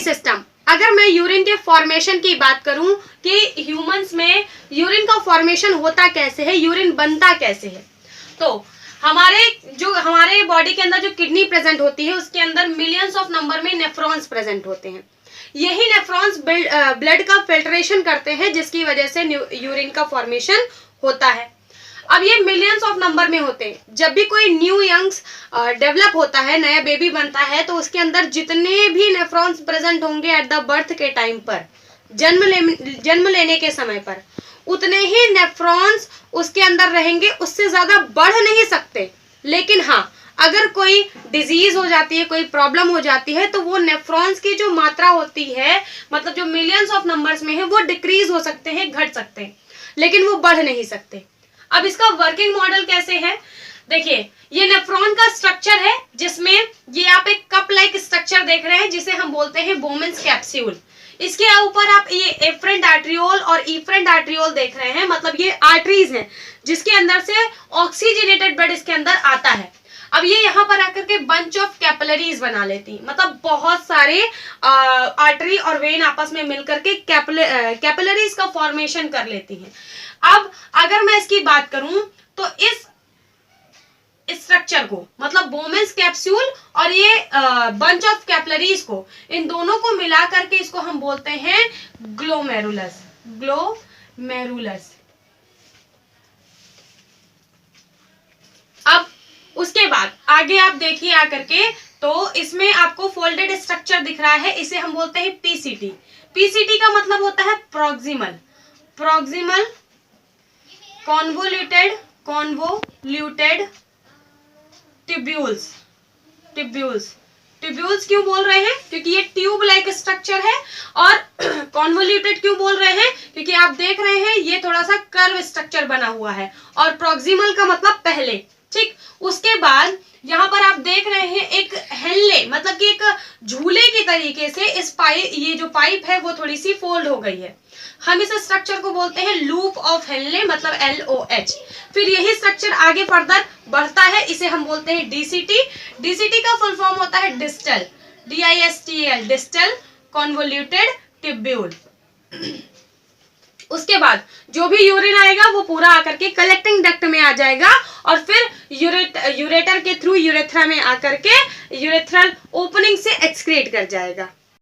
System, अगर मैं urine के फॉर्मेशन की बात करूं कि ह्यूमंस में यूरिन का फॉर्मेशन होता कैसे है, यूरिन बनता कैसे है, तो हमारे बॉडी के अंदर जो किडनी प्रेजेंट होती है उसके अंदर मिलियंस ऑफ नंबर में नेफ्रॉन्स प्रेजेंट होते हैं। यही नेफ्रॉन्स ब्लड का फिल्ट्रेशन करते हैं, जिसकी वजह से यूरिन का फॉर्मेशन होता है। अब ये मिलियंस ऑफ नंबर में होते हैं। जब भी कोई न्यू यंग्स डेवलप होता है, नया बेबी बनता है, तो उसके अंदर जितने भी नेफ्रॉन्स प्रेजेंट होंगे एट द बर्थ के टाइम पर, जन्म लेने के समय पर, उतने ही नेफ्रॉन्स उसके अंदर रहेंगे, उससे ज्यादा बढ़ नहीं सकते। लेकिन हाँ, अगर कोई डिजीज हो जाती है, कोई प्रॉब्लम हो जाती है, तो वो नेफ्रॉन्स की जो मात्रा होती है, मतलब जो मिलियंस ऑफ नंबर्स में है, वो डिक्रीज हो सकते हैं, घट सकते हैं, लेकिन वो बढ़ नहीं सकते। अब इसका वर्किंग मॉडल कैसे है, देखिए, ये नेफ्रॉन का स्ट्रक्चर है, जिसमें ये आप एक कप लाइक स्ट्रक्चर देख रहे हैं, जिसे हम बोलते हैं बोमेन्स कैप्सूल। इसके ऊपर आप ये एफरेंट आर्ट्रियोल और इफरेंट आर्ट्रियोल देख रहे हैं, मतलब ये आर्टरीज हैं जिसके अंदर से ऑक्सीजनेटेड ब्लड इसके अंदर आता है। अब ये यहाँ पर आकर के बंच ऑफ कैपिलरीज बना लेती है, मतलब बहुत सारे आर्टरी और वेन आपस में मिलकर के कैपिलरीज का फॉर्मेशन कर लेती हैं। अब अगर मैं इसकी बात करूं तो इस स्ट्रक्चर को, मतलब बोमेन्स कैप्सूल और ये बंच ऑफ कैपिलरीज को, इन दोनों को मिला करके इसको हम बोलते हैं ग्लोमेरुलस। ग्लोमेरुलस। अब उसके बाद आगे आप देखिए आकर के, तो इसमें आपको फोल्डेड स्ट्रक्चर दिख रहा है, इसे हम बोलते हैं पीसीटी। पीसीटी का मतलब होता है प्रोक्सिमल कॉन्वोल्यूटेड ट्यूब्यूल्स। ट्यूब्यूल्स क्यों बोल रहे हैं, क्योंकि ये ट्यूब लाइक स्ट्रक्चर है। और कॉन्वोल्यूटेड क्यों बोल रहे हैं, क्योंकि आप देख रहे हैं ये थोड़ा सा कर्व स्ट्रक्चर बना हुआ है। और प्रोक्सिमल का मतलब पहले, ठीक। उसके बाद यहाँ पर आप देख रहे हैं एक हेल्ले, मतलब कि एक झूले की तरीके से ये जो पाइप है वो थोड़ी सी फोल्ड हो गई है। हम इस स्ट्रक्चर को बोलते हैं लूप ऑफ हेल्ले, मतलब LOH। फिर यही स्ट्रक्चर आगे फर्दर बढ़ता है, इसे हम बोलते हैं DCT। DCT का फुल फॉर्म होता है distal, DISTL, distal convoluted tubule. उसके बाद जो भी यूरिन आएगा वो पूरा आकर के कलेक्टिंग डक्ट में आ जाएगा, और फिर यूरेटर के थ्रू यूरेथ्रा में आकर के यूरेथ्रल ओपनिंग से एक्सक्रीट कर जाएगा।